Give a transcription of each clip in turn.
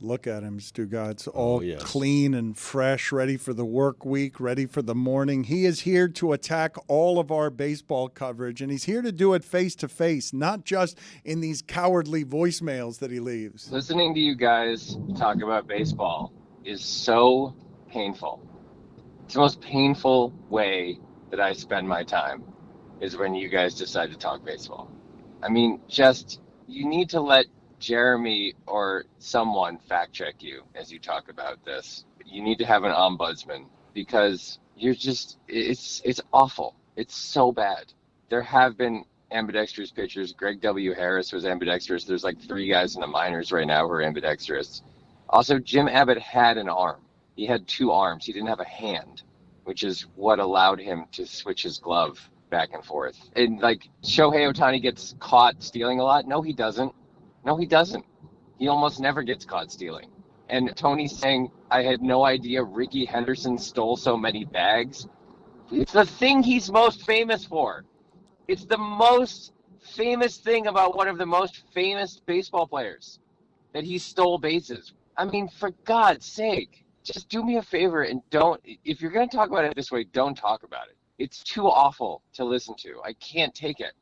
Look at him, Stugotz, all clean and fresh, ready for the work week, ready for the morning. He is here to attack all of our baseball coverage, and he's here to do it face-to-face, not just in these cowardly voicemails that he leaves. Listening to you guys talk about baseball is so painful. It's the most painful way that I spend my time is when you guys decide to talk baseball. I mean, you need to let Jeremy or someone fact check you as you talk about this. You need to have an ombudsman because it's awful. It's so bad. There have been ambidextrous pitchers. Greg W. Harris was ambidextrous. There's like 3 guys in the minors right now who are ambidextrous. Also, Jim Abbott had an arm. He had 2 arms. He didn't have a hand, which is what allowed him to switch his glove back and forth. And like Shohei Ohtani gets caught stealing a lot. No, he doesn't. He almost never gets caught stealing. And Tony's saying, I had no idea Ricky Henderson stole so many bags. It's the thing he's most famous for. It's the most famous thing about one of the most famous baseball players, that he stole bases. I mean, for God's sake, just do me a favor and if you're going to talk about it this way, don't talk about it. It's too awful to listen to. I can't take it.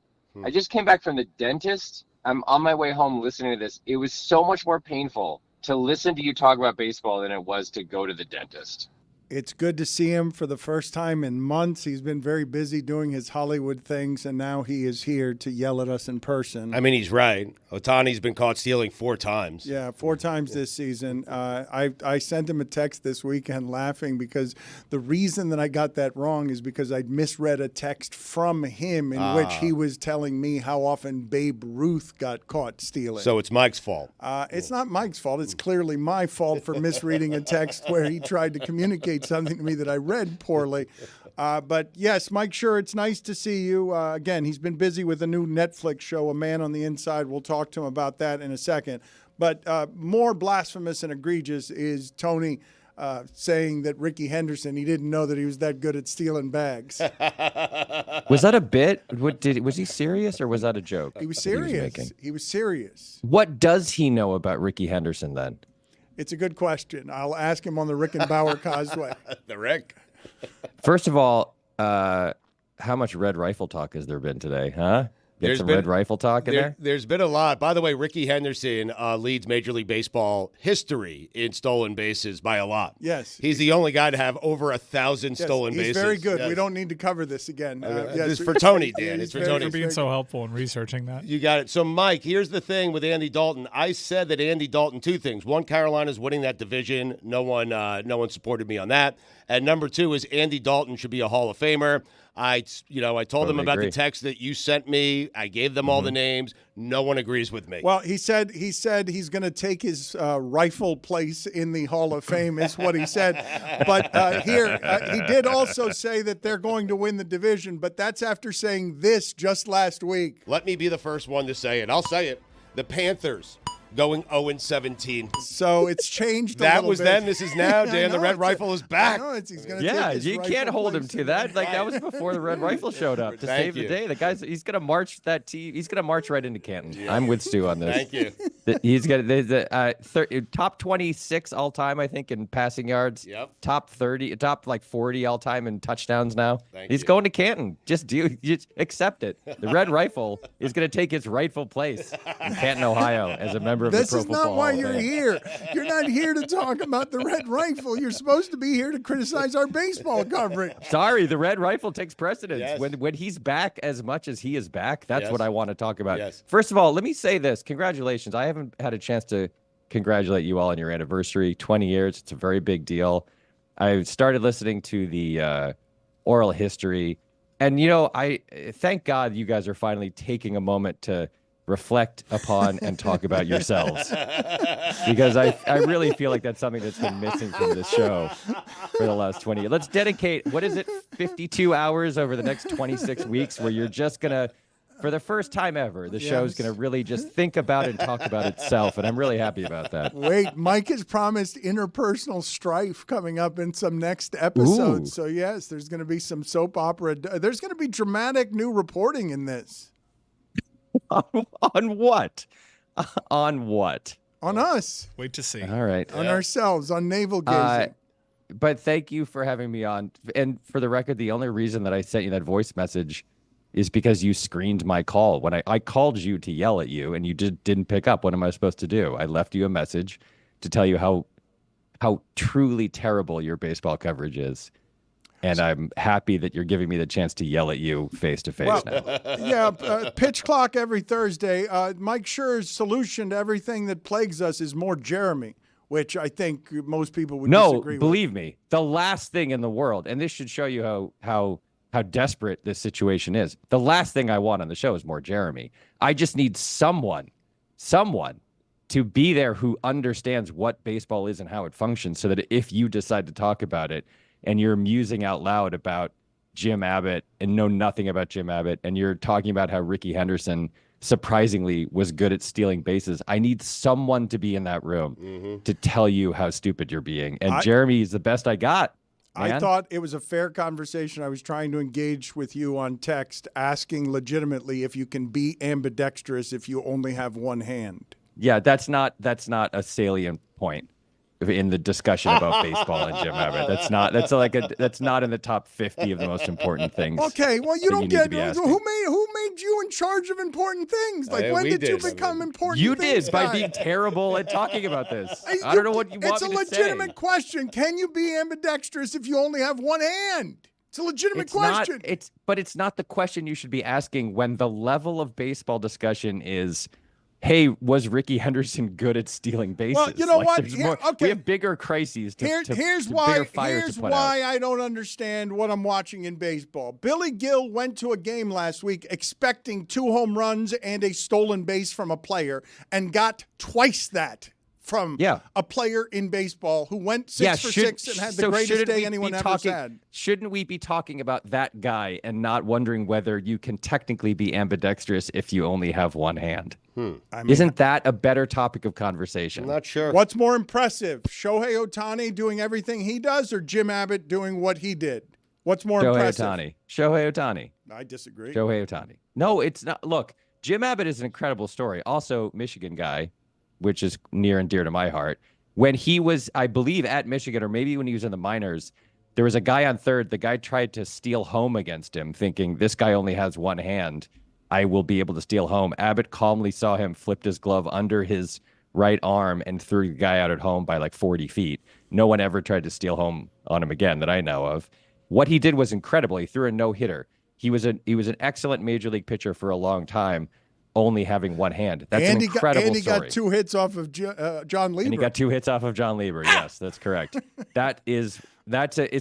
I just came back from the dentist. I'm on my way home listening to this. It was so much more painful to listen to you talk about baseball than it was to go to the dentist. It's good to see him for the first time in months. He's been very busy doing his Hollywood things, and now he is here to yell at us in person. I mean, he's right. Ohtani's been caught stealing 4 times. Yeah, 4 times this season. I sent him a text this weekend laughing because the reason that I got that wrong is because I'd misread a text from him in which he was telling me how often Babe Ruth got caught stealing. So it's Mike's fault. It's not Mike's fault. It's clearly my fault for misreading a text where he tried to communicate something to me that I read poorly. But yes, Mike Schur, it's nice to see you. Again, he's been busy with a new Netflix show, A Man on the Inside. We'll talk to him about that in a second. But more blasphemous and egregious is Tony saying that Ricky Henderson, he didn't know that he was that good at stealing bags. Was that a bit? Was he serious or was that a joke? He was serious. He was serious. What does he know about Ricky Henderson then? It's a good question. I'll ask him on the Rick and Bauer Causeway. The Rick. First of all, how much Red Rifle talk has there been today, huh? Get some Red Rifle talk in there? There's been a lot. By the way, Ricky Henderson leads Major League Baseball history in stolen bases by a lot. Yes. He's the only guy to have over 1,000 stolen bases. He's very good. Yes. We don't need to cover this again. It's for Tony, Dan. It's for Tony. Thanks for being so helpful in researching that. You got it. So, Mike, here's the thing with Andy Dalton. I said that Andy Dalton, 2 things. 1, Carolina's winning that division. No one supported me on that. And number 2 is Andy Dalton should be a Hall of Famer. I told them about the text that you sent me. I gave them all the names. No one agrees with me. Well, he said he's going to take his rifle place in the Hall of Fame is what he said. But he did also say that they're going to win the division. But that's after saying this just last week. Let me be the first one to say it. I'll say it. The Panthers going 0-17. So it's changed a That little was bit. then. This is now. Dan, the Red Rifle is back. He's gonna take You can't hold him to that. Like that was before the Red Rifle showed up to save the day. The guy's he's gonna march that team. He's gonna march right into Canton. Yeah. I'm with Stu on this. Thank you. He's got the top 26 all time, I think, in passing yards. Yep. Top 30, top like 40 all time in touchdowns now. He's going to Canton. Just accept it. The Red Rifle is gonna take its rightful place in Canton, Ohio, as a member of the Pro This is Football not why Hall of you're Fame. here. You're not here to talk about the Red Rifle. You're supposed to be here to criticize our baseball coverage. Sorry, the Red Rifle takes precedence. Yes. When he's back as much as he is back, that's what I want to talk about. Yes. First of all, let me say this. Congratulations. I haven't had a chance to congratulate you all on your anniversary, 20 years. It's a very big deal. I started listening to the oral history, and, I thank God you guys are finally taking a moment to reflect upon and talk about yourselves, because I really feel like that's something that's been missing from this show for the last 20 years. Let's dedicate, 52 hours over the next 26 weeks where you're just going to, for the first time ever, the show's going to really just think about and talk about itself, and I'm really happy about that. Wait, Mike has promised interpersonal strife coming up in some next episodes. Ooh. So, yes, there's going to be some soap opera. There's going to be dramatic new reporting in this. On what? On what? On us. Wait to see. All right. On ourselves. On navel gazing. But thank you for having me on. And for the record, the only reason that I sent you that voice message is because you screened my call. When I called you to yell at you and you didn't pick up, what am I supposed to do? I left you a message to tell you how truly terrible your baseball coverage is. And I'm happy that you're giving me the chance to yell at you face to face now. Yeah, pitch clock every Thursday. Mike Schur's solution to everything that plagues us is more Jeremy, which I think most people would disagree with. No, believe me, the last thing in the world, and this should show you how desperate this situation is. The last thing I want on the show is more Jeremy. I just need someone to be there who understands what baseball is and how it functions, so that if you decide to talk about it and you're musing out loud about Jim Abbott and know nothing about Jim Abbott, and you're talking about how Ricky Henderson surprisingly was good at stealing bases, I need someone to be in that room to tell you how stupid you're being. And Jeremy is the best I got. Man. I thought it was a fair conversation. I was trying to engage with you on text, asking legitimately if you can be ambidextrous if you only have one hand. Yeah, that's not a salient point in the discussion about baseball and Jim Abbott. That's not in the top 50 of the most important things. Okay, well, you don't get who made you in charge of important things? Like, when did you become important? You things did by guy? being terrible at talking about this. I don't know what you want me to say. It's a legitimate question. Can you be ambidextrous if you only have one hand? It's a legitimate question. But it's not the question you should be asking when the level of baseball discussion is, hey, was Ricky Henderson good at stealing bases? Well, you know what? We have bigger crises Here's why I don't understand what I'm watching in baseball. Billy Gill went to a game last week expecting 2 home runs and a stolen base from a player and got twice that from a player in baseball who went 6 for 6 and had the greatest day anyone ever had. Shouldn't we be talking about that guy and not wondering whether you can technically be ambidextrous if you only have one hand? I mean, isn't that a better topic of conversation? I'm not sure. What's more impressive, Shohei Ohtani doing everything he does or Jim Abbott doing what he did? What's more impressive? Shohei Ohtani. I disagree. Shohei Ohtani. No, it's not. Look, Jim Abbott is an incredible story. Also, Michigan guy, which is near and dear to my heart. When he was, I believe, at Michigan, or maybe when he was in the minors, there was a guy on third. The guy tried to steal home against him, thinking this guy only has one hand. I will be able to steal home. Abbott calmly saw him, flipped his glove under his right arm, and threw the guy out at home by like 40 feet. No one ever tried to steal home on him again that I know of. What he did was incredible. He threw a no-hitter. He was an excellent major league pitcher for a long time, only having one hand. That's an incredible story. And he got 2 hits off of John Lieber. And he got 2 hits off of John Lieber. Yes, that's correct. It's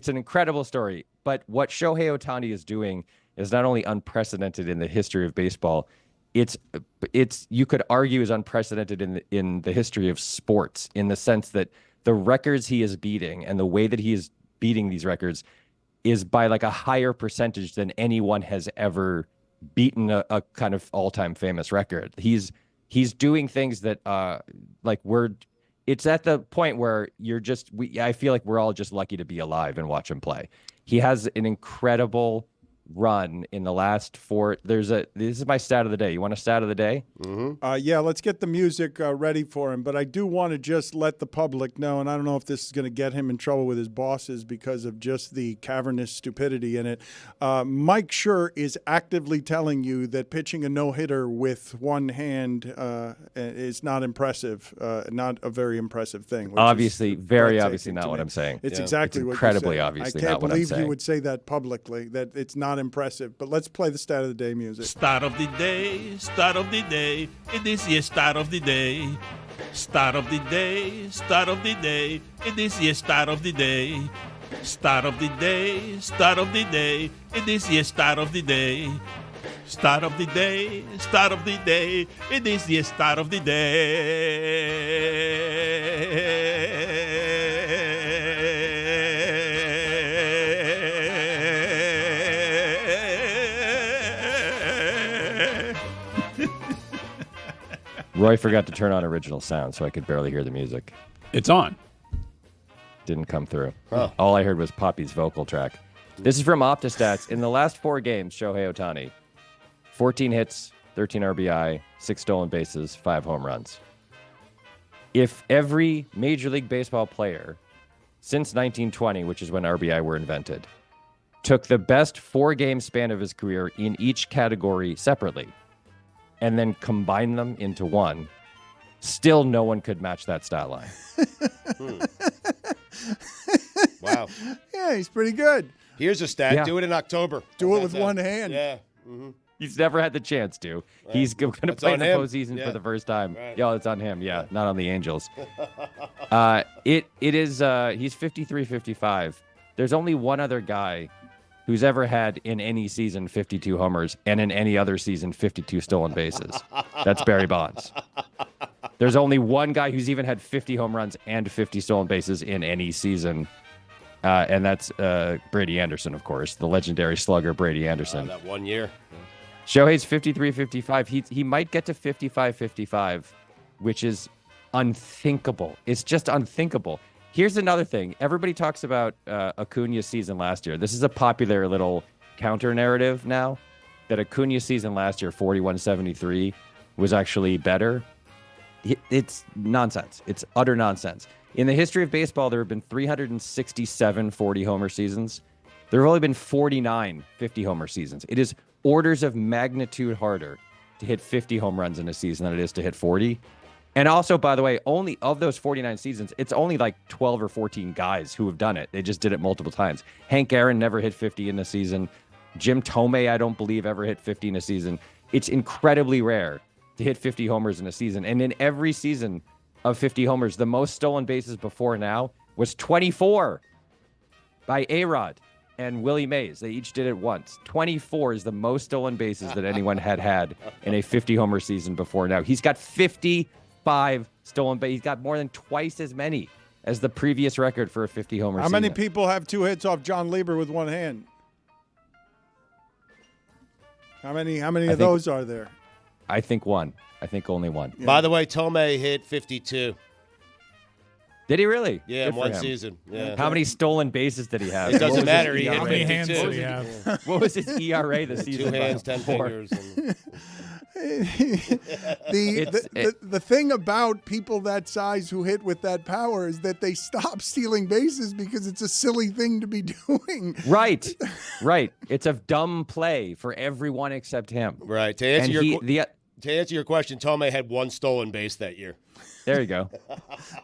an incredible story. But what Shohei Ohtani is doing is not only unprecedented in the history of baseball, it's you could argue is unprecedented in the history of sports, in the sense that the records he is beating and the way that he is beating these records is by like a higher percentage than anyone has ever beaten a kind of all-time famous record. He's doing things that it's at the point where I feel like we're all just lucky to be alive and watch him play. He has an incredible run in the last 4. This is my stat of the day. You want a stat of the day? Mm-hmm. Yeah, let's get the music ready for him. But I do want to just let the public know, and I don't know if this is going to get him in trouble with his bosses because of just the cavernous stupidity in it. Mike Schur is actively telling you that pitching a no-hitter with one hand is not impressive, not a very impressive thing. Obviously not what I'm saying. It's exactly what incredibly you're saying. obviously not what I'm saying. I can't believe you would say that publicly, that it's not impressive. But let's play the stat of the day music. Start of the day, it is your start of the day. Start of the day, it is your start of the day. Start of the day, it is your start of the day. Start of the day, it is your start of the day. Roy forgot to turn on original sound, so I could barely hear the music. It's on. Didn't come through. Huh. All I heard was Poppy's vocal track. This is from OptaStats. In the last 4 games, Shohei Ohtani, 14 hits, 13 RBI, 6 stolen bases, 5 home runs. If every Major League Baseball player since 1920, which is when RBI were invented, took the best 4-game span of his career in each category separately and then combined them into one, still no one could match that stat line. Wow. Yeah, he's pretty good. Here's a stat. Yeah. Do it in October. Do it with one hand. Yeah. Mm-hmm. He's never had the chance to. He's going to That's play on in the him. postseason Yeah. for the first time. Right. Yeah, it's on him. Yeah, not on the Angels. It is. He's 53-55. There's only one other guy who's ever had in any season 52 homers and in any other season 52 stolen bases. That's Barry Bonds. There's only one guy who's even had 50 home runs and 50 stolen bases in any season. And that's Brady Anderson, of course, the legendary slugger Brady Anderson. That 1 year. Shohei's 53-55. He might get to 55-55, which is unthinkable. It's just unthinkable. Here's another thing. Everybody talks about Acuna's season last year. This is a popular little counter narrative now, that Acuna's season last year, 41-73, was actually better. It's nonsense. It's utter nonsense. In the history of baseball, there have been 367 40-homer seasons. There have only been 49 50-homer seasons. It is orders of magnitude harder to hit 50 home runs in a season than it is to hit 40. And also, by the way, only of those 49 seasons, it's only like 12 or 14 guys who have done it. They just did it multiple times. Hank Aaron never hit 50 in a season. Jim Tomei, I don't believe, ever hit 50 in a season. It's incredibly rare to hit 50 homers in a season. And in every season of 50 homers, the most stolen bases before now was 24 by A-Rod and Willie Mays. They each did it once. 24 is the most stolen bases that anyone had in a 50-homer season before now. He's got 55 stolen bases. He's got more than twice as many as the previous record for a 50-homer season. How many people have 2 hits off John Lieber with one hand? How many of those are there? I think one. I think only one. Yeah. By the way, Tomei hit 52. Did he really? Yeah, Good in for one him. season. Yeah. How many stolen bases did he have? It What doesn't was matter. his He hit How ERA? many hands 52. did he have? What was his ERA the season 2 hands, 10 before? fingers. And The thing about people that size who hit with that power is that they stop stealing bases because it's a silly thing to be doing. Right. It's a dumb play for everyone except him. right. To answer, And to answer your question, Tomei had 1 stolen base that year. there you go.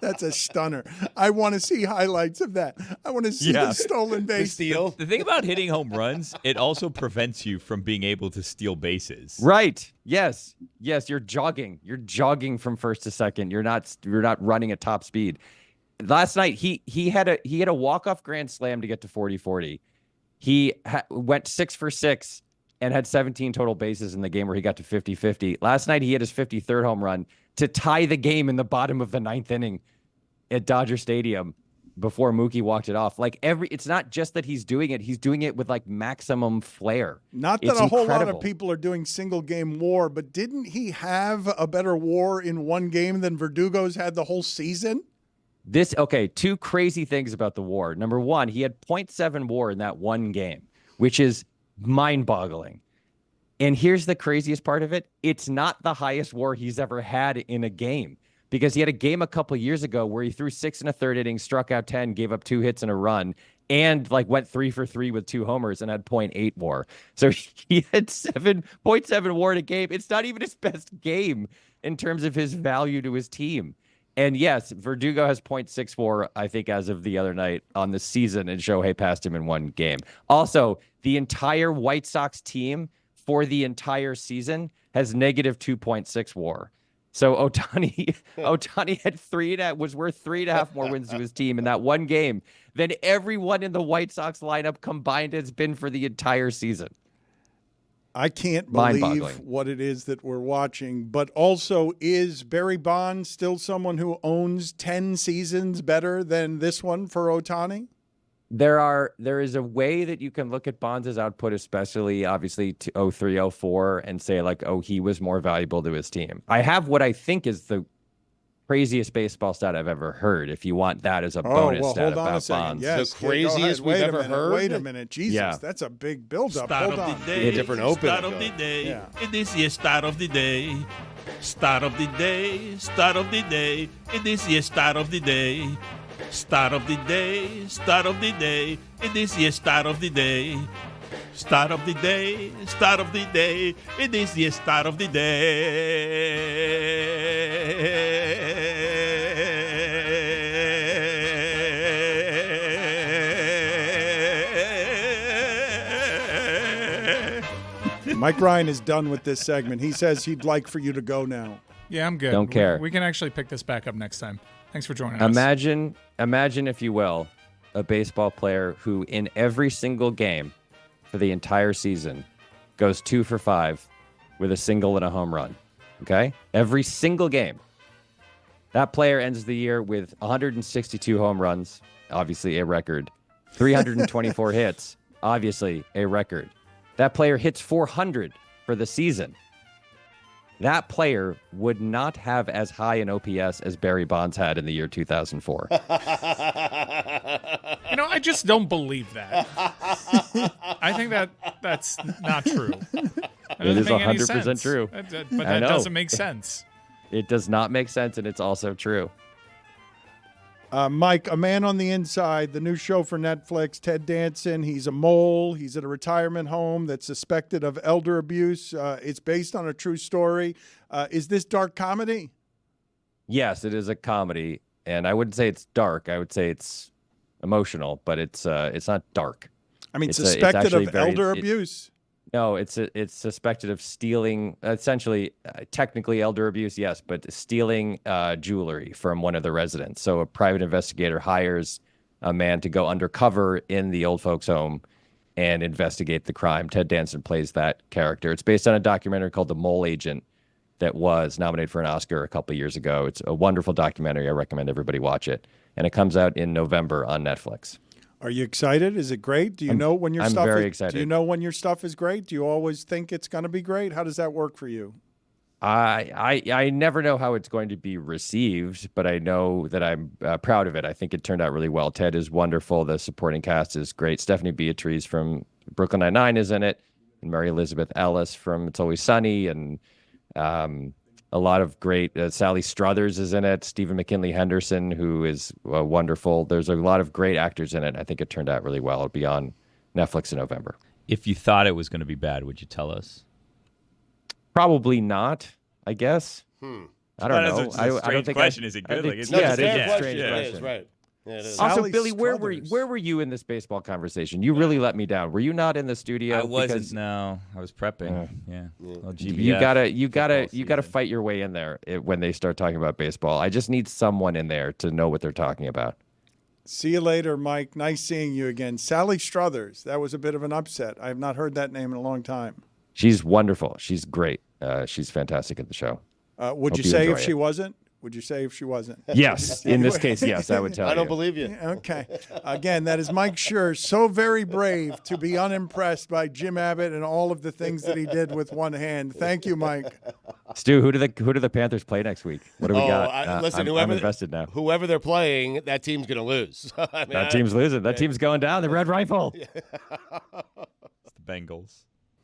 That's a stunner. I want to see highlights of that. I want to see the stolen The base. steal. The thing about hitting home runs, it also prevents you from being able to steal bases. Right. Yes. You're jogging. You're jogging from first to second. You're not running at top speed. Last night he had a walk-off grand slam to get to 40-40. He went 6 for 6 and had 17 total bases in the game where he got to 50-50. Last night he hit his 53rd home run to tie the game in the bottom of the 9th inning at Dodger Stadium before Mookie walked it off. It's not just that he's doing it with like maximum flair. Not that It's a whole lot incredible. of people are doing single game WAR, but didn't he have a better WAR in one game than Verdugo's had the whole season? Two crazy things about the WAR. Number one, he had 0.7 WAR in that one game, which is mind-boggling. And here's the craziest part of it. It's not the highest WAR he's ever had in a game, because he had a game a couple years ago where he threw 6 1/3 innings, struck out 10, gave up 2 hits and a run, and went 3 for 3 with 2 homers and had 0.8 WAR. So he had 7.7 WAR in a game. It's not even his best game in terms of his value to his team. And yes, Verdugo has 0.6 WAR, I think, as of the other night on the season, and Shohei passed him in one game. Also, the entire White Sox team for the entire season has negative 2.6 WAR. So Ohtani was worth 3.5 more wins to his team in that one game than everyone in the White Sox lineup combined has been for the entire season. I can't believe Mind-boggling. what it is that we're watching. But also, is Barry Bonds still someone who owns 10 seasons better than this one for Ohtani? There is a way that you can look at Bonds' output, especially obviously to 03, 04, and say he was more valuable to his team. I have what I think is craziest baseball stat I've ever heard. If you want that as a Oh, bonus well, stat hold on a about second. Bonds. Yes, The craziest go ahead. we've ever heard? Wait a minute. Jesus, Yeah. that's a big buildup. Start Hold of on. the day. Different opening. Start of the day. Yeah. It is your start of the day. Start of the day. Start of the day. It is your start of the day. Start of the day. Start of the day. It is your start of the day. Start of the day. Start of the day. It is your start of the day. Mike Ryan is done with this segment. He says he'd like for you to go now. Yeah, I'm good. Don't care. We can actually pick this back up next time. Thanks for joining us. Imagine, if you will, a baseball player who in every single game for the entire season goes 2 for 5 with a single and a home run. Okay? Every single game. That player ends the year with 162 home runs, obviously a record. 324 hits, obviously a record. That player hits 400 for the season. That player would not have as high an OPS as Barry Bonds had in the year 2004. I just don't believe that. I think that's not true. It is 100% true. But that doesn't make sense. It does not make sense, and it's also true. Mike, A Man on the Inside, the new show for Netflix, Ted Danson. He's a mole. He's at a retirement home that's suspected of elder abuse. It's based on a true story. Is this dark comedy? Yes, it is a comedy, and I wouldn't say it's dark. I would say it's emotional, but it's not dark. I mean, It's suspected actually of very- elder it- abuse. No, it's suspected of stealing, essentially, technically elder abuse, yes, but stealing jewelry from one of the residents. So a private investigator hires a man to go undercover in the old folks' home and investigate the crime. Ted Danson plays that character. It's based on a documentary called The Mole Agent that was nominated for an Oscar a couple of years ago. It's a wonderful documentary. I recommend everybody watch it. And it comes out in November on Netflix. Are you excited? Is it great? Do you know when your I'm stuff very is, excited. Do you know when your stuff is great? Do you always think it's going to be great? How does that work for you? I never know how it's going to be received, but I know that I'm proud of it. I think it turned out really well. Ted is wonderful. The supporting cast is great. Stephanie Beatriz from Brooklyn Nine-Nine is in it, and Mary Elizabeth Ellis from It's Always Sunny, and a lot of great. Sally Struthers is in it. Stephen McKinley Henderson, who is wonderful. There's a lot of great actors in it. I think it turned out really well. It'll be on Netflix in November. If you thought it was going to be bad, would you tell us? Probably not, I guess. I don't know. That's a I don't strange think question. Is it good? think- Like, it's No, yeah, it's it a is fair a question. strange It question. is, right. Yeah, it is. Also, Sally Billy, where Struthers. were you in this baseball conversation? You really let me down. Were you not in the studio? I wasn't. Because No, I was prepping. Yeah. Well, You GBF, gotta football fight your way in there when they start talking about baseball. I just need someone in there to know what they're talking about. See you later, Mike. Nice seeing you again. Sally Struthers. That was a bit of an upset. I have not heard that name in a long time. She's wonderful. She's great. She's fantastic at the show. Would Hope you you say enjoy if it. she wasn't? Would you say if she wasn't? Yes, in this case, yes, I would tell you. I don't believe you. Okay. Again, that is Mike Schur, so very brave to be unimpressed by Jim Abbott and all of the things that he did with one hand. Thank you, Mike. Stu, who do the Panthers play next week? What do we got? Listen, I'm invested now. Whoever they're playing, that team's going to lose. I mean, That team's losing. That team's going down. The Red Rifle. It's the Bengals.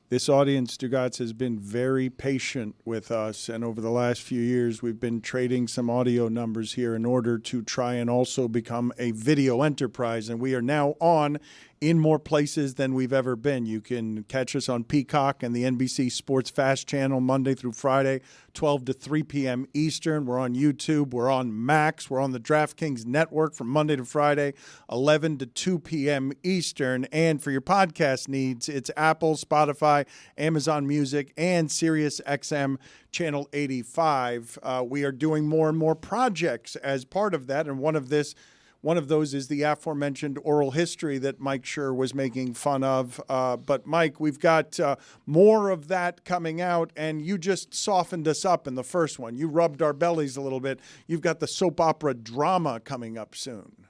This audience, Stugotz, has been very patient with us, and over the last few years, we've been trading some audio numbers here in order to try and also become a video enterprise, and we are now on in more places than we've ever been. You can catch us on Peacock and the NBC Sports Fast channel Monday through Friday, 12 to 3 p.m. Eastern. We're on YouTube. We're on Max. We're on the DraftKings Network from Monday to Friday, 11 to 2 p.m. Eastern. And for your podcast needs, it's Apple, Spotify, Amazon Music, and SiriusXM Channel 85. We are doing more and more projects as part of that, and one of those is the aforementioned oral history that Mike Schur was making fun of. But, Mike, we've got more of that coming out, and you just softened us up in the first one. You rubbed our bellies a little bit. You've got the soap opera drama coming up soon.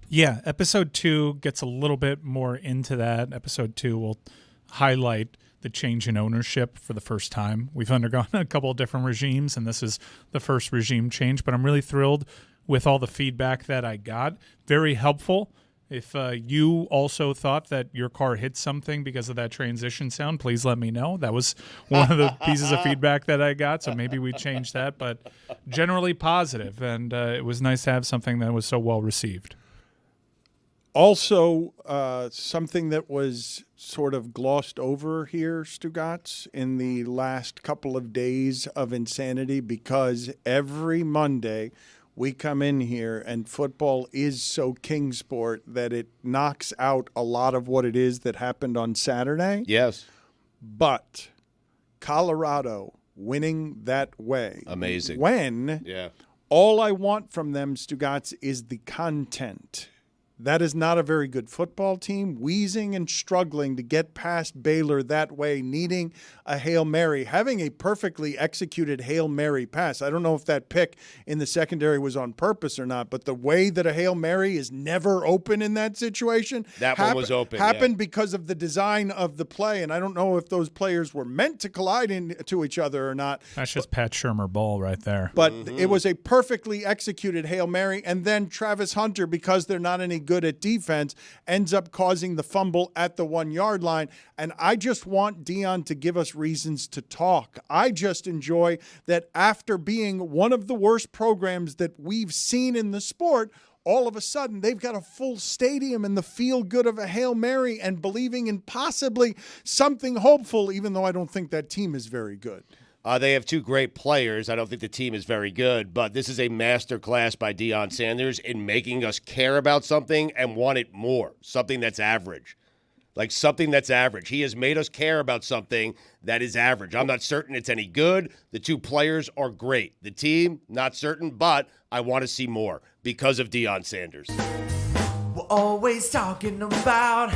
Yeah, episode 2 gets a little bit more into that. Episode 2 will highlight the change in ownership for the first time. We've undergone a couple of different regimes, and this is the first regime change, but I'm really thrilled with all the feedback that I got. Very helpful. If you also thought that your car hit something because of that transition sound, please let me know. That was one of the pieces of feedback that I got, so maybe we change that, but generally positive, and it was nice to have something that was so well received. Also, something that was sort of glossed over here, Stugotz, in the last couple of days of insanity, because every Monday we come in here and football is so king sport that it knocks out a lot of what it is that happened on Saturday. Yes. But Colorado winning that way. Amazing. When all I want from them, Stugotz, is the content. That is not a very good football team, wheezing and struggling to get past Baylor that way, needing a Hail Mary, having a perfectly executed Hail Mary pass. I don't know if that pick in the secondary was on purpose or not, but the way that a Hail Mary is never open in that situation. That one was open. Happened because of the design of the play, and I don't know if those players were meant to collide into each other or not. That's just Pat Shurmur ball right there. But it was a perfectly executed Hail Mary, and then Travis Hunter, because they're not any good at defense, ends up causing the fumble at the 1 yard line. And I just want Deion to give us reasons to talk. I just enjoy that after being one of the worst programs that we've seen in the sport, all of a sudden they've got a full stadium and the feel good of a Hail Mary and believing in possibly something hopeful, even though I don't think that team is very good. They have two great players. I don't think the team is very good, but this is a master class by Deion Sanders in making us care about something and want it more, something that's average. Like something that's average. He has made us care about something that is average. I'm not certain it's any good. The two players are great. The team, not certain, but I want to see more because of Deion Sanders. We're always talking about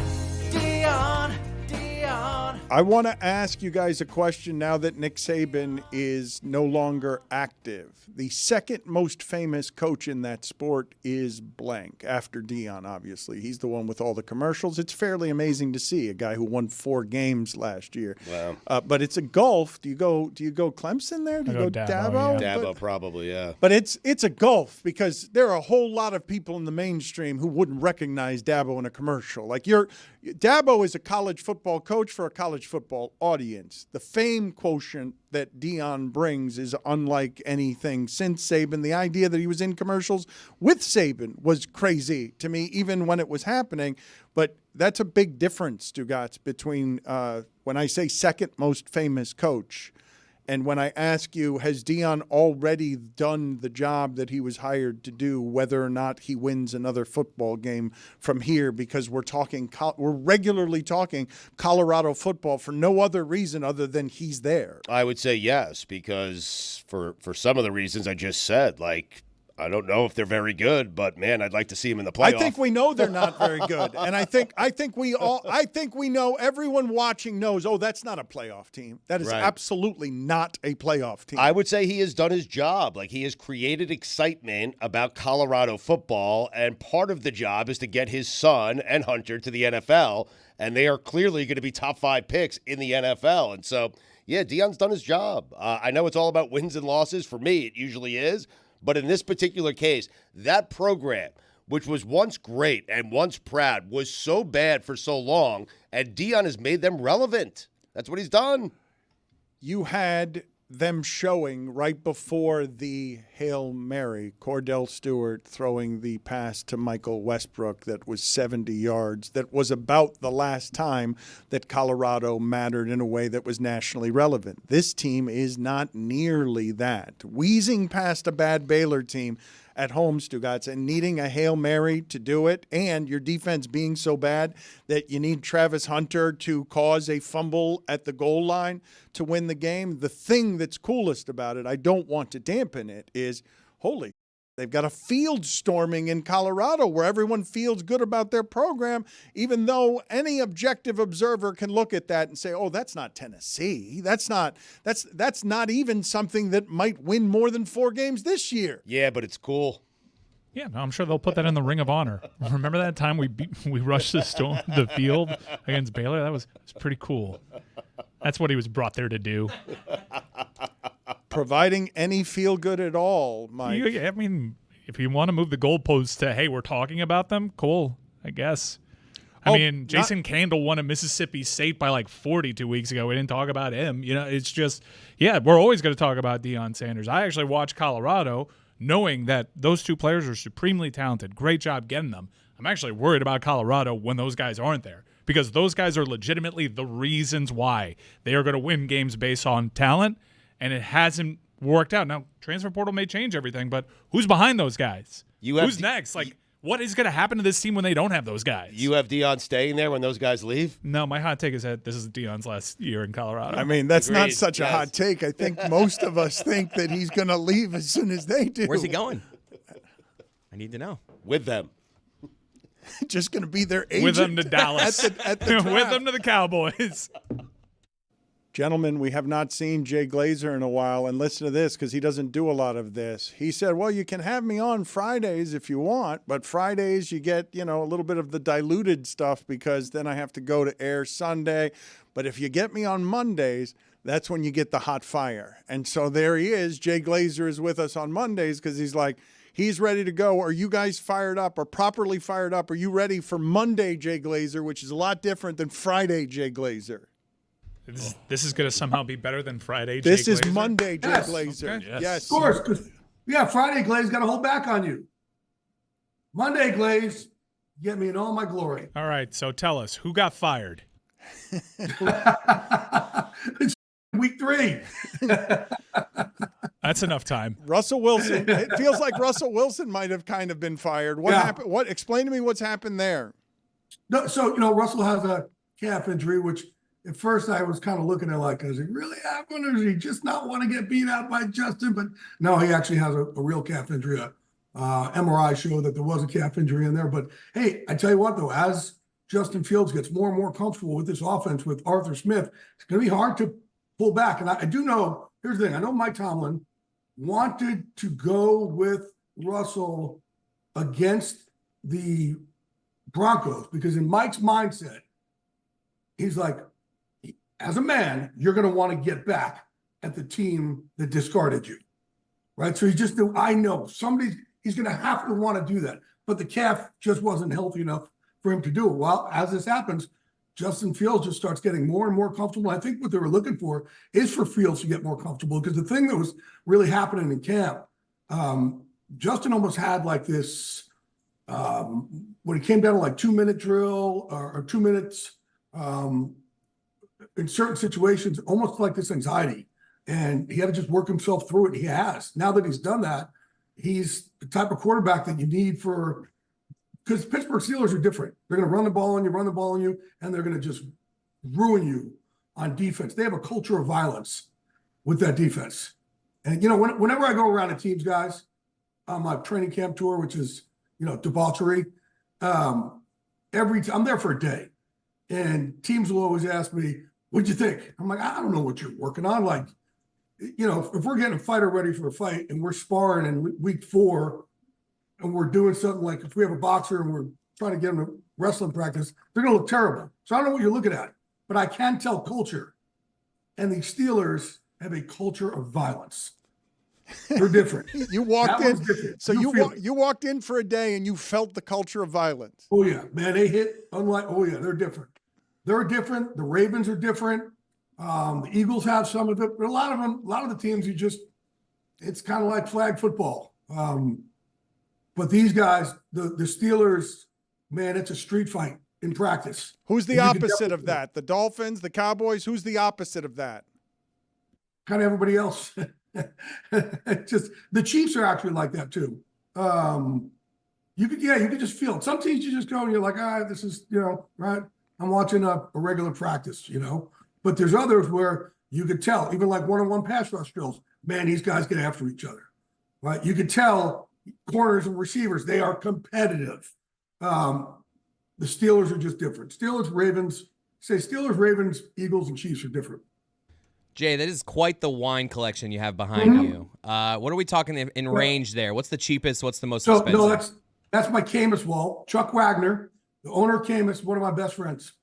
Deion. I want to ask you guys a question now that Nick Saban is no longer active. The second most famous coach in that sport is blank, after Deion, obviously. He's the one with all the commercials. It's fairly amazing to see a guy who won 4 games last year. Wow. But it's a gulf. Do you go Clemson there? Do you go Dabo? Yeah. Dabo probably, yeah. But it's a gulf because there are a whole lot of people in the mainstream who wouldn't recognize Dabo in a commercial. Like Dabo is a college football coach for a college football audience. The fame quotient that Deion brings is unlike anything since Saban. The idea that he was in commercials with Saban was crazy to me, even when it was happening. But that's a big difference, Stugotz, between when I say second most famous coach and when I ask you, has Deion already done the job that he was hired to do, whether or not he wins another football game from here? Because we're regularly talking Colorado football for no other reason other than he's there. I would say yes, because for some of the reasons I just said, like, I don't know if they're very good, but man, I'd like to see them in the playoffs. I think we know they're not very good, and I think we know, everyone watching knows. Oh, that's not a playoff team. That is absolutely not a playoff team. I would say he has done his job. Like, he has created excitement about Colorado football, and part of the job is to get his son and Hunter to the NFL, and they are clearly going to be top 5 picks in the NFL. And so, yeah, Deion's done his job. I know it's all about wins and losses. For me, it usually is. But in this particular case, that program, which was once great and once proud, was so bad for so long, and Deion has made them relevant. That's what he's done. You had them showing right before the Hail Mary, Cordell Stewart throwing the pass to Michael Westbrook that was 70 yards. That was about the last time that Colorado mattered in a way that was nationally relevant. This team is not nearly that. Wheezing past a bad Baylor team at home, Stugotz, and needing a Hail Mary to do it, and your defense being so bad that you need Travis Hunter to cause a fumble at the goal line to win the game. The thing that's coolest about it, I don't want to dampen it, is holy, they've got a field storming in Colorado where everyone feels good about their program, even though any objective observer can look at that and say, oh, that's not Tennessee. That's not even something that might win more than 4 games this year. Yeah, but it's cool. Yeah, no, I'm sure they'll put that in the Ring of Honor. Remember that time we rushed the field against Baylor? That was pretty cool. That's what he was brought there to do. Providing any feel good at all, Mike. I mean, if you want to move the goalposts to, hey, we're talking about them, cool, I guess. I mean, Jason Candle won at Mississippi State by like 40 2 weeks ago. We didn't talk about him. You know, it's just, yeah, we're always going to talk about Deion Sanders. I actually watched Colorado knowing that those two players are supremely talented. Great job getting them. I'm actually worried about Colorado when those guys aren't there, because those guys are legitimately the reasons why they are going to win games based on talent, and it hasn't worked out. Now, transfer portal may change everything, but who's behind those guys? Who's next? Like, what is going to happen to this team when they don't have those guys? You have Deion staying there when those guys leave? No, my hot take is that this is Deion's last year in Colorado. I mean, that's not Agreed. such a hot take. I think most of us think that he's going to leave as soon as they do. Where's he going? I need to know. With them. Just going to be their agent. With them to Dallas. at the With draft. them to the Cowboys. Gentlemen, we have not seen Jay Glazer in a while, and listen to this because he doesn't do a lot of this. He said, well, you can have me on Fridays if you want, but Fridays you get, a little bit of the diluted stuff because then I have to go to air Sunday. But if you get me on Mondays, that's when you get the hot fire. And so there he is. Jay Glazer is with us on Mondays because he's like, he's ready to go. Are you guys fired up or properly fired up? Are you ready for Monday Jay Glazer, which is a lot different than Friday Jay Glazer? This is going to somehow be better than Friday. This Jay is Glazer? Monday, Jay Yes. Glazer. Okay. Yes. Of course, because Friday Glaze got to hold back on you. Monday Glaze, get me in all my glory. All right, so tell us, who got fired? It's week 3. That's enough time. Russell Wilson. It feels like Russell Wilson might have kind of been fired. What happened? Explain to me what's happened there. No, so, Russell has a calf injury, which at first I was kind of looking at like, does it really happen, or does he just not want to get beat out by Justin? But no, he actually has a real calf injury. MRI showed that there was a calf injury in there. But hey, I tell you what, though, as Justin Fields gets more and more comfortable with this offense with Arthur Smith, it's going to be hard to pull back. And I do know, here's the thing, I know Mike Tomlin wanted to go with Russell against the Broncos because in Mike's mindset, he's like, as a man, you're going to want to get back at the team that discarded you, right? So I know he's going to have to want to do that, but the calf just wasn't healthy enough for him to do it. Well, as this happens, Justin Fields just starts getting more and more comfortable. I think what they were looking for is for Fields to get more comfortable because the thing that was really happening in camp, Justin almost had like this, when it came down to like 2-minute drill or 2 minutes, in certain situations, almost like this anxiety. And he had to just work himself through it. He has. Now that he's done that, he's the type of quarterback that you need because Pittsburgh Steelers are different. They're going to run the ball on you, and they're going to just ruin you on defense. They have a culture of violence with that defense. And, whenever I go around to teams, guys, on my training camp tour, which is, debauchery, I'm there for a day. And teams will always ask me, what'd you think? I'm like, I don't know what you're working on. Like, if we're getting a fighter ready for a fight and we're sparring in week 4 and we're doing something like if we have a boxer and we're trying to get them to wrestling practice, they're going to look terrible. So I don't know what you're looking at, but I can tell culture. And the Steelers have a culture of violence. They're different. You walked That in. one's different. So You you walked in for a day and you felt the culture of violence. Oh yeah, man, they hit they're different. They're different. The Ravens are different. The Eagles have some of it, but a lot of the teams it's kind of like flag football. But these guys, the Steelers, man, it's a street fight in practice. Who's the And you can opposite of definitely- that? The Dolphins, the Cowboys? Who's the opposite of that? Kind of everybody else. Just the Chiefs are actually like that too. You could just feel it. Some teams you just go and you're like, this is, right. I'm watching a regular practice, but there's others where you could tell, even like one-on-one pass rush drills, man, these guys get after each other, right? You could tell corners and receivers, they are competitive. The Steelers are just different. Steelers, Ravens, Eagles, and Chiefs are different. Jay, that is quite the wine collection you have behind you. What are we talking in range there? What's the cheapest? What's the most expensive? No, that's my Camus wall. Chuck Wagner, the owner of Camus, one of my best friends.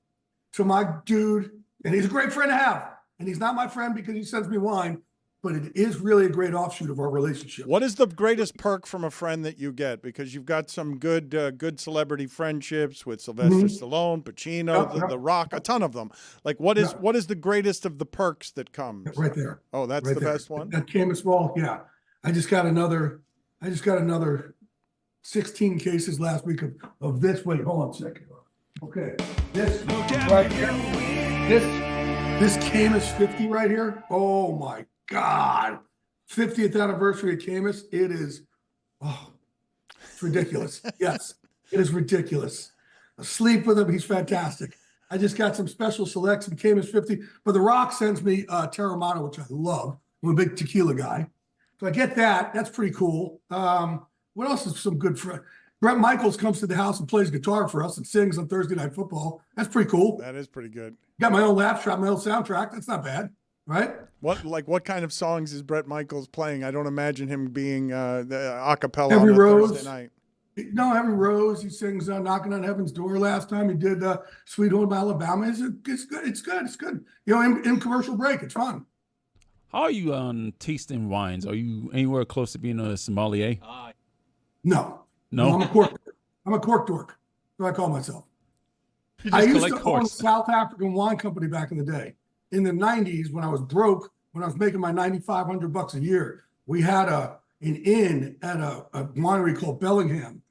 So my dude, and he's a great friend to have. And he's not my friend because he sends me wine, but it is really a great offshoot of our relationship. What is the greatest perk from a friend that you get? Because you've got some good celebrity friendships with Sylvester Stallone, Pacino, the Rock, a ton of them. Like, what is the greatest of the perks that comes? Right there. Oh, that's right the there. best one? That Camus wall, yeah. I just got another 16 cases last week of this. Wait, hold on a second. Okay. This right here. This Camus 50 right here. Oh my God. 50th anniversary of Camus. It is, it's ridiculous. Yes, it is ridiculous. I sleep with him. He's fantastic. I just got some special selects, some Camus 50, but The Rock sends me Terramana, which I love. I'm a big tequila guy. So I get that. That's pretty cool. What else is some good for Brett Michaels comes to the house and plays guitar for us and sings on Thursday Night Football. That's pretty cool. That is pretty good. Got my own laugh track, my own soundtrack. That's not bad, right? What kind of songs is Brett Michaels playing? I don't imagine him being a cappella Every on a Rose. Thursday night. No, Every Rose. He sings "Knocking on Heaven's Door." Last time he did "Sweet Home Alabama." It's good. It's good. You know, in commercial break, it's fun. How are you on tasting wines? Are you anywhere close to being a sommelier? No. No? I'm a cork dork. That's what I call myself. You just I used collect to own a corks. South African wine company back in the day. In the 90s, when I was broke, when I was making my $9,500 a year, we had an inn at a winery called Bellingham.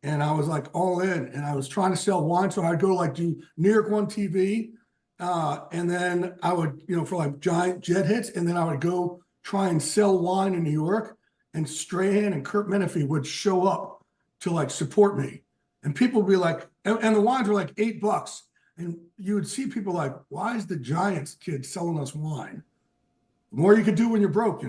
And I was like all in, and I was trying to sell wine. So I'd go like do New York One TV. And then I would, for like giant jet hits. And then I would go try and sell wine in New York. And Strahan and Kurt Menefee would show up to like support me. And people would be like, and the wines were like $8. And you would see people like, why is the Giants kid selling us wine? The more you could do when you're broke,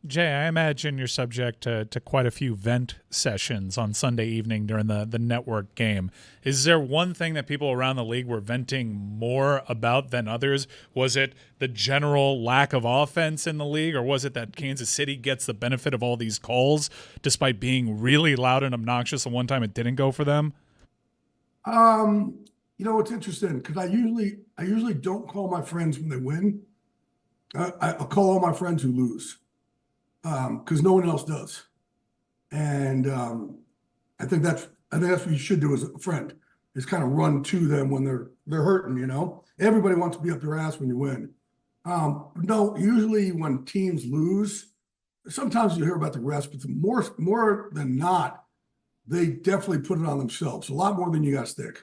Jay, I imagine you're subject to quite a few vent sessions on Sunday evening during the network game. Is there one thing that people around the league were venting more about than others? Was it the general lack of offense in the league, or was it that Kansas City gets the benefit of all these calls despite being really loud and obnoxious the one time it didn't go for them? It's interesting because I usually don't call my friends when they win. I'll call all my friends who lose. Because no one else does, and I think that's what you should do as a friend, is kind of run to them when they're hurting. Everybody wants to be up their ass when you win. No, usually when teams lose, sometimes you hear about the rest, but more than not, they definitely put it on themselves. A lot more than you got to stick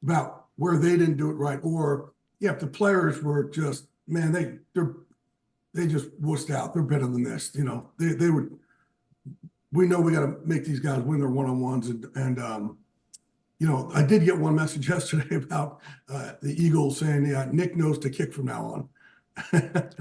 about where they didn't do it right, or if the players were just they just wussed out. They're better than this. They would. We know we got to make these guys win their one-on-ones, and I did get one message yesterday about the Eagles saying, Nick knows to kick from now on.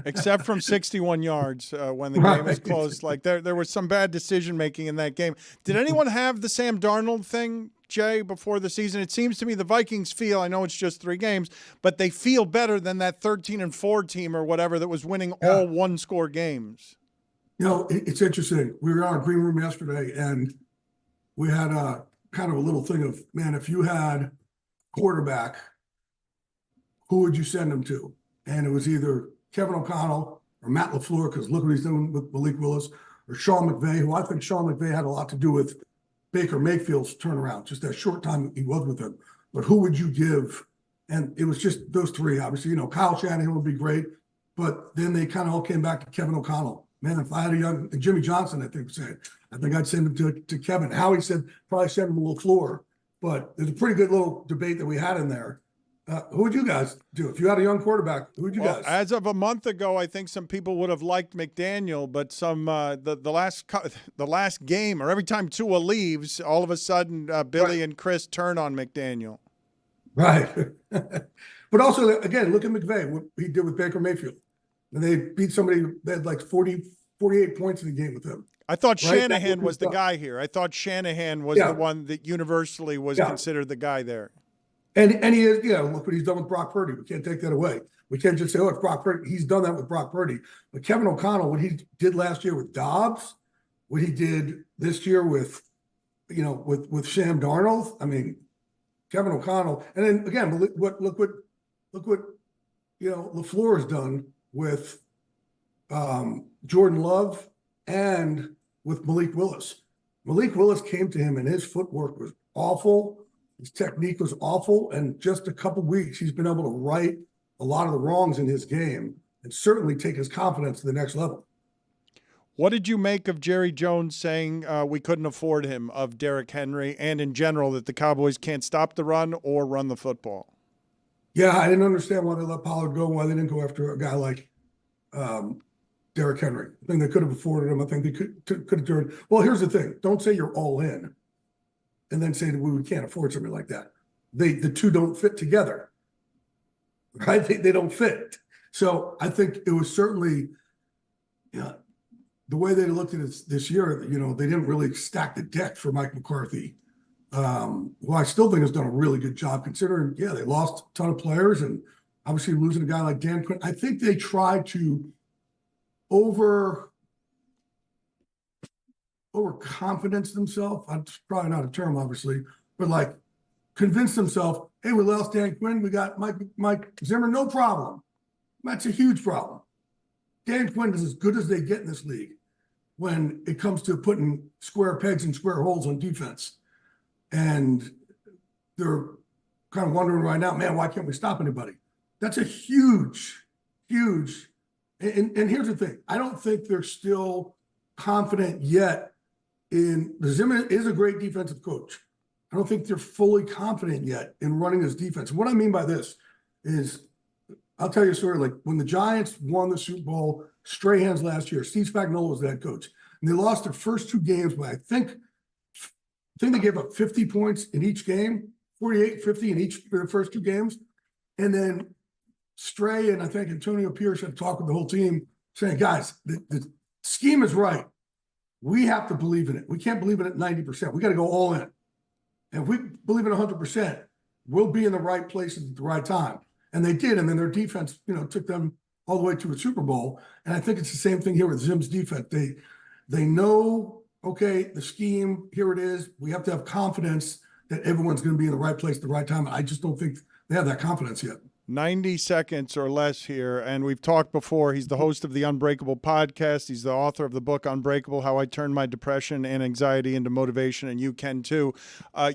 Except from 61 yards when the game was closed. Like there was some bad decision making in that game. Did anyone have the Sam Darnold thing, Jay, before the season? It seems to me the Vikings feel, I know it's just 3 games, but they feel better than that 13-4 team or whatever that was winning all one-score games. It's interesting. We were in our green room yesterday, and we had a kind of a little thing of, man, if you had quarterback, who would you send him to? And it was either Kevin O'Connell or Matt LaFleur, because look what he's doing with Malik Willis, or Sean McVay, who I think Sean McVay had a lot to do with Baker Mayfield's turnaround, just that short time he was with him. But who would you give? And it was just those 3, obviously. Kyle Shanahan would be great, but then they kind of all came back to Kevin O'Connell. Man, if I had a young Jimmy Johnson, I think said, I think I'd send him to Kevin. Howie said probably send him to LaFleur. But there's a pretty good little debate that we had in there. Who would you guys do if you had a young quarterback? Who would you guys? As of a month ago, I think some people would have liked McDaniel, but some the last game, or every time Tua leaves, all of a sudden Billy and Chris turn on McDaniel. Right, but also again, look at McVay. What he did with Baker Mayfield, and they beat somebody that had like 48 points in the game with him. I thought Shanahan was the guy here. I thought Shanahan was the one that universally was considered the guy there. And he is, look what he's done with Brock Purdy. We can't take that away. We can't just say, oh, it's Brock Purdy. He's done that with Brock Purdy. But Kevin O'Connell, what he did last year with Dobbs, what he did this year with Sam Darnold. I mean, Kevin O'Connell. And then again, look what LaFleur has done with Jordan Love and with Malik Willis. Malik Willis came to him and his footwork was awful. His technique was awful. And just a couple weeks, he's been able to right a lot of the wrongs in his game and certainly take his confidence to the next level. What did you make of Jerry Jones saying we couldn't afford him, of Derrick Henry, and in general that the Cowboys can't stop the run or run the football? Yeah, I didn't understand why they let Pollard go, why they didn't go after a guy like Derrick Henry. I think they could have afforded him. I think they could have turned. Well, here's the thing. Don't say you're all in and then say that we can't afford something like that. The two don't fit together, right? They don't fit. So I think it was certainly the way they looked at it this year, they didn't really stack the deck for Mike McCarthy. Who I still think has done a really good job considering, they lost a ton of players and obviously losing a guy like Dan Quinn. I think they tried to overconfidence themselves. That's probably not a term, obviously, but like convince themselves, hey, we lost Dan Quinn. We got Mike Zimmer. No problem. That's a huge problem. Dan Quinn is as good as they get in this league when it comes to putting square pegs in square holes on defense. And they're kind of wondering right now, man, why can't we stop anybody? That's a huge. And here's the thing. I don't think they're still confident yet Zimmer is a great defensive coach. I don't think they're fully confident yet in running his defense. What I mean by this is, I'll tell you a story. Like when the Giants won the Super Bowl, Strahan's last year, Steve Spagnuolo was the head coach, and they lost their first two games by I think they gave up 50 points in each game, 48, 50 in each for the first two games, and then Stray and I think Antonio Pierce had talked with the whole team, saying, "Guys, the scheme is right. We have to believe in it. We can't believe in it 90%. We got to go all in, and if we believe in 100%, we'll be in the right places at the right time." And they did, and then their defense, took them all the way to a Super Bowl. And I think it's the same thing here with Zim's defense. They know, okay, the scheme, here it is. We have to have confidence that everyone's going to be in the right place at the right time. I just don't think they have that confidence yet. 90 seconds or less here, and we've talked before. He's the host of the Unbreakable podcast. He's the author of the book Unbreakable, How I Turned My Depression and Anxiety into Motivation, and you can too.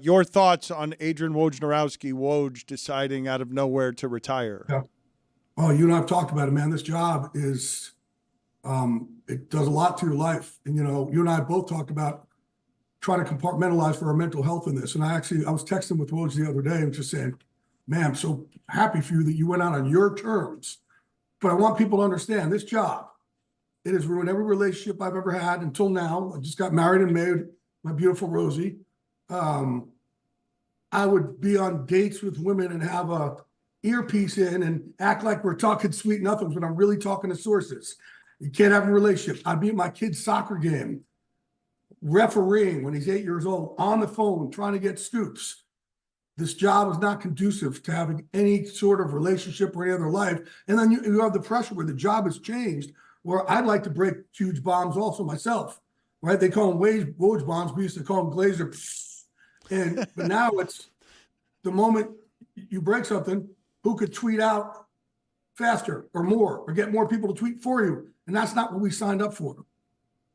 Your thoughts on Adrian Woj deciding out of nowhere to retire? Yeah. Well, you and I have talked about it, man. This job is, it does a lot to your life. And, you and I both talked about trying to compartmentalize for our mental health in this. And I was texting with Woj the other day and just saying, man, I'm so happy for you that you went out on your terms. But I want people to understand this job, it has ruined every relationship I've ever had until now. I just got married in May with my beautiful Rosie. I would be on dates with women and have a earpiece in and act like we're talking sweet nothings when I'm really talking to sources. You can't have a relationship. I'd be at my kid's soccer game, refereeing when he's 8 years old, on the phone, trying to get scoops. This job is not conducive to having any sort of relationship or any other life. And then you have the pressure where the job has changed, where I'd like to break huge bombs also myself, right? They call them Woj bombs. We used to call them Glazer. But now it's the moment you break something, who could tweet out faster or more or get more people to tweet for you? And that's not what we signed up for.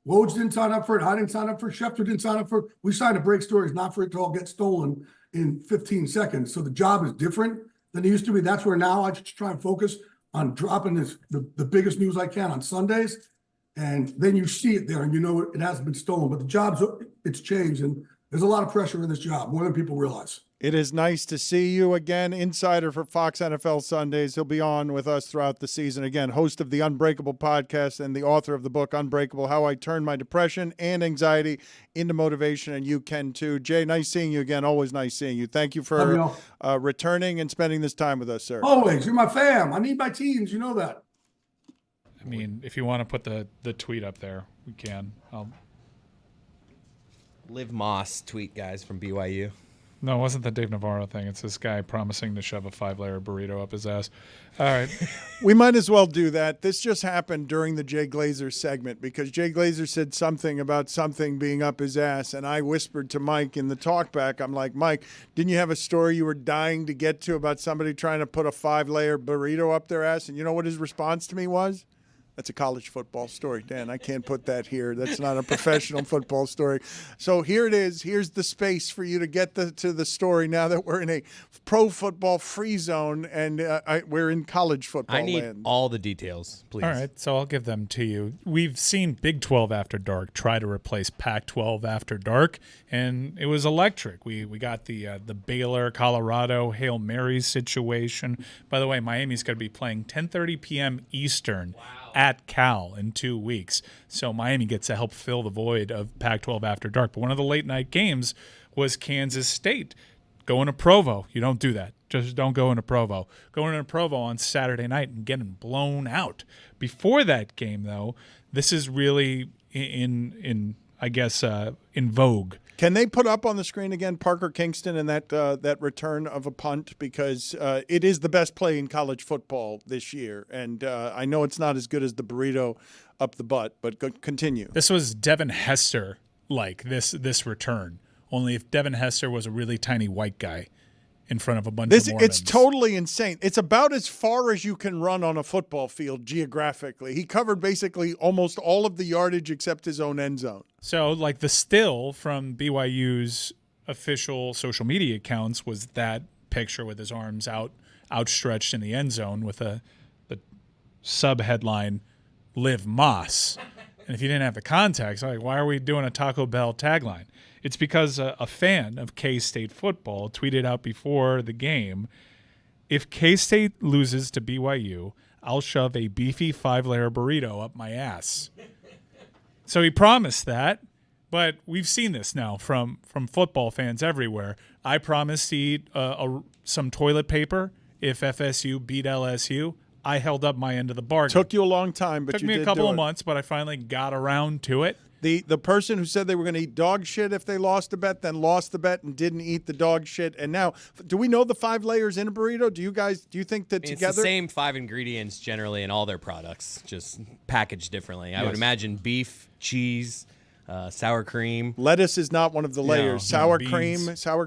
Woj didn't sign up for it. I didn't sign up for it. Schefter didn't sign up for it. We signed to break stories, not for it to all get stolen in 15 seconds. So the job is different than it used to be. That's where now I just try and focus on dropping the biggest news I can on Sundays. And then you see it there and it hasn't been stolen. But the job's, it's changed. And there's a lot of pressure in this job, more than people realize. It is nice to see you again, insider for Fox NFL Sundays. He'll be on with us throughout the season. Again, host of the Unbreakable podcast and the author of the book Unbreakable, How I Turned My Depression and Anxiety into Motivation, and you can too. Jay, nice seeing you again. Always nice seeing you. Thank you for returning and spending this time with us, sir. Always. You're my fam. I need my teams. You know that. I mean, if you want to put the tweet up there, we can. Liv Moss tweet, guys, from BYU. No, it wasn't the Dave Navarro thing. It's this guy promising to shove a 5-layer burrito up his ass. All right. We might as well do that. This just happened during the Jay Glazer segment because Jay Glazer said something about something being up his ass, and I whispered to Mike in the talkback, I'm like, Mike, didn't you have a story you were dying to get to about somebody trying to put a 5-layer burrito up their ass? And you know what his response to me was? That's a college football story, Dan. I can't put that here. That's not a professional football story. So here it is. Here's the space for you to get to the story now that we're in a pro football free zone and we're in college football I need land. all the details, please. All right, so I'll give them to you. We've seen Big 12 After Dark try to replace Pac-12 After Dark, and it was electric. We got the Baylor, Colorado, Hail Mary situation. By the way, Miami's going to be playing 10:30 p.m. Eastern at Cal in 2 weeks. So Miami gets to help fill the void of Pac-12 After Dark. But one of the late-night games was Kansas State going to Provo. You don't do that. Just don't go into Provo. Going into Provo on Saturday night and getting blown out. Before that game, though, this is really in vogue. Can they put up on the screen again Parker Kingston and that return of a punt? Because it is the best play in college football this year. And I know it's not as good as the burrito up the butt, but continue. This was Devon Hester like this return. Only if Devon Hester was a really tiny white guy in front of a bunch of Mormons. It's totally insane. It's about as far as you can run on a football field geographically. He covered basically almost all of the yardage except his own end zone. So, like, the still from BYU's official social media accounts was that picture with his arms outstretched in the end zone with the sub-headline, Live Moss. And if you didn't have the context, like, why are we doing a Taco Bell tagline? It's because a fan of K-State football tweeted out before the game, if K-State loses to BYU, I'll shove a beefy 5-layer burrito up my ass. So he promised that, but we've seen this now from football fans everywhere. I promised to eat some toilet paper if FSU beat LSU. I held up my end of the bargain. Took you a long time, but Took you me did a couple do of it. months, but I finally got around to it. The person who said they were going to eat dog shit if they lost the bet, then lost the bet and didn't eat the dog shit. And now, do we know the 5 layers in a burrito? Do you think that together? It's the same 5 ingredients generally in all their products, just packaged differently. I would imagine beef, cheese, sour cream. Lettuce is not one of the layers. Sour beans.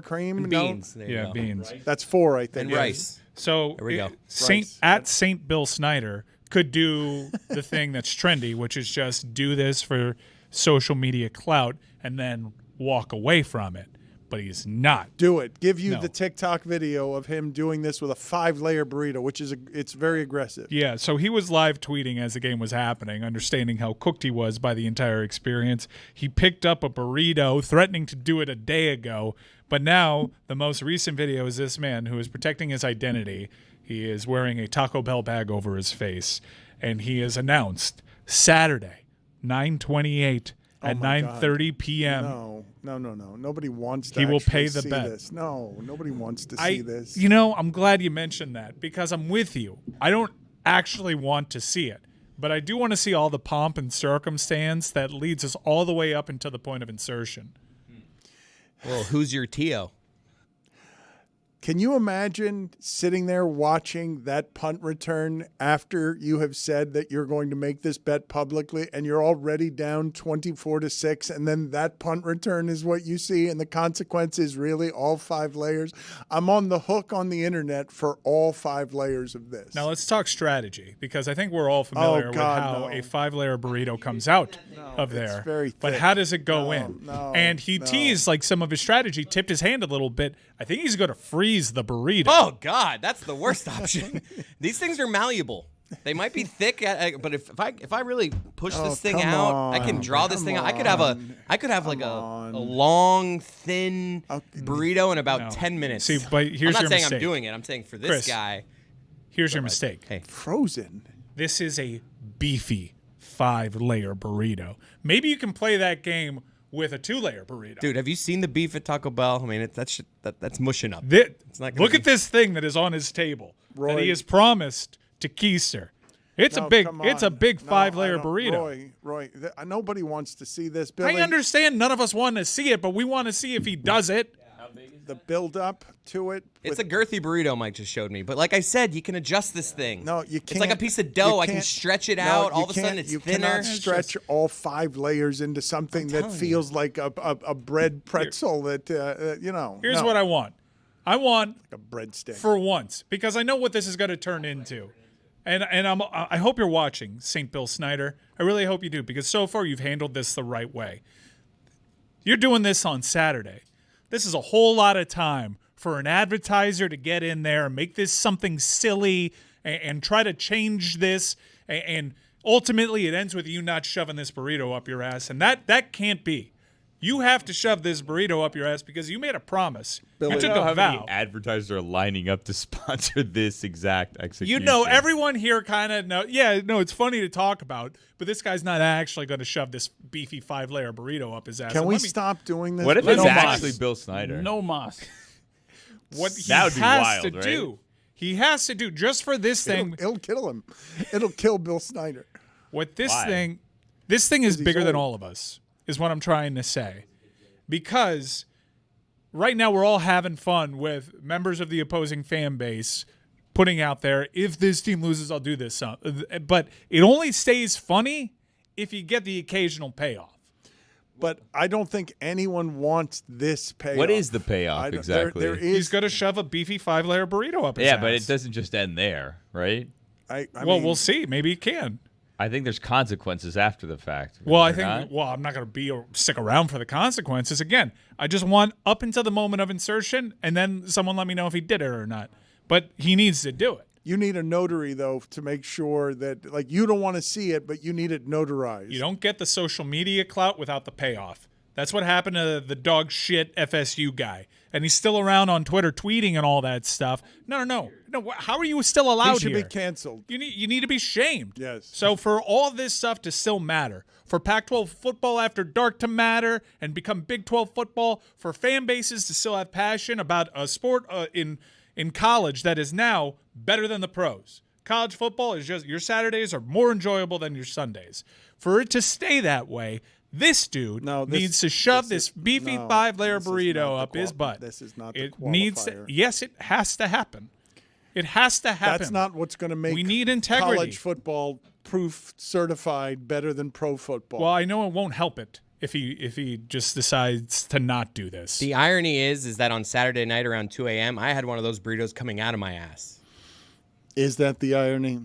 cream, And no? beans. There you go. Beans. That's 4, I think. And rice. So There we go. Saint Bill Snyder could do the thing that's trendy, which is just do this for social media clout and then walk away from it. But he's not. Do it. Give you No. the TikTok video of him doing this with a 5-layer burrito, which is it's very aggressive. Yeah, so he was live tweeting as the game was happening, understanding how cooked he was by the entire experience. He picked up a burrito, threatening to do it a day ago, but now the most recent video is this man who is protecting his identity. He is wearing a Taco Bell bag over his face, and he has announced Saturday, 9/28 at 9:30 p.m. No. Nobody wants to He will actually pay the see bet. this. No, nobody wants to see this. You know, I'm glad you mentioned that because I'm with you. I don't actually want to see it, but I do want to see all the pomp and circumstance that leads us all the way up until the point of insertion. Well, who's your Tio? Can you imagine sitting there watching that punt return after you have said that you're going to make this bet publicly and you're already down 24-6 and then that punt return is what you see and the consequence is really all 5 layers? I'm on the hook on the internet for all 5 layers of this. Now let's talk strategy because I think we're all familiar with how a 5-layer burrito comes out of there. It's very but thick. how does it go in? And he no. teased like some of his strategy, tipped his hand a little bit. I think he's going to freeze the burrito. Oh, God, that's the worst option. These things are malleable. They might be thick, but if I really push this thing come out, I can on, draw this thing out. I could have like a long, thin burrito in about 10 minutes. See, but here's I'm your not saying mistake. I'm doing it. I'm saying for this Chris, guy. Here's your mistake. Hey, Frozen. This is a beefy 5-layer burrito. Maybe you can play that game with a 2-layer burrito. dude, have you seen the beef at Taco Bell? I mean, that's mushing up. It's not gonna look be- at this thing that is on his table that Roy. he has promised to Keister. It's No, a big come it's a on. big No, 5-layer I don't- burrito. Roy, nobody wants to see this. I Billy, understand none of us want to see it, but we want to see if he does it. the build up to it. It's a girthy burrito Mike just showed me. But like I said, you can adjust this thing. No, you can't. It's like a piece of dough. You I can can't- stretch it No, out. All you of a sudden, can't- it's you thinner. cannot stretch all 5 layers into something that feels like a bread pretzel that, you know. Here's what I want. I want a breadstick. for once, because I know what this is going to turn into. And I hope you're watching, St. Bill Snyder. I really hope you do, because so far you've handled this the right way. You're doing this on Saturday. This is a whole lot of time for an advertiser to get in there and make this something silly and try to change this. And ultimately it ends with you not shoving this burrito up your ass. And that can't be. You have to shove this burrito up your ass because you made a promise. Billy, You took I don't know a how vow. many advertisers are lining up to sponsor this exact execution. You know, everyone here kind of know. Yeah, no, it's funny to talk about, but this guy's not actually going to shove this beefy 5-layer burrito up his ass. Can And we let me- stop doing this? What if please? it's No actually mas. Bill Snyder? No mas. What he That would be has wild, to right? do? He has to do just for this thing. It'll kill him. It'll kill Bill Snyder. What this Why? thing? This thing is he's bigger than old. all of us. Is what I'm trying to say. Because right now we're all having fun with members of the opposing fan base putting out there, if this team loses, I'll do this. But it only stays funny if you get the occasional payoff. But I don't think anyone wants this payoff. What is the payoff I don't- exactly? There He's is. going to shove a beefy 5-layer burrito up his Yeah, ass. but it doesn't just end there, right? I Well, mean, we'll see. Maybe it can. I think there's consequences after the fact. Well, I Is there think. not? Well, I'm not going to stick around for the consequences. Again, I just want up until the moment of insertion, and then someone let me know if he did it or not. But he needs to do it. You need a notary though to make sure that, like, you don't want to see it, but you need it notarized. You don't get the social media clout without the payoff. That's what happened to the dog shit FSU guy, and he's still around on Twitter tweeting and all that stuff. No. How are you still allowed He should here? be canceled. You need to be shamed. Yes. So for all this stuff to still matter, for Pac-12 football after dark to matter and become Big 12 football, for fan bases to still have passion about a sport in college that is now better than the pros. College football is just, your Saturdays are more enjoyable than your Sundays. For it to stay that way, this dude needs to shove this beefy 5-layer burrito up his butt. This is not the It needs to, qualifier. yes, it has to happen. It has to happen. That's not what's going to make We need integrity. college football proof certified better than pro football. Well, I know it won't help it if he just decides to not do this. The irony is that on Saturday night around 2 a.m., I had one of those burritos coming out of my ass. Is that the irony?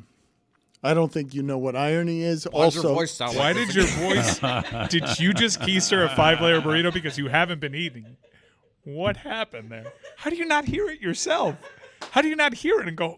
I don't think you know what irony is. Why's your Also, voice sound Why like did this? your voice? Did you just keister a 5-layer burrito because you haven't been eating? What happened there? How do you not hear it yourself? How do you not hear it and go?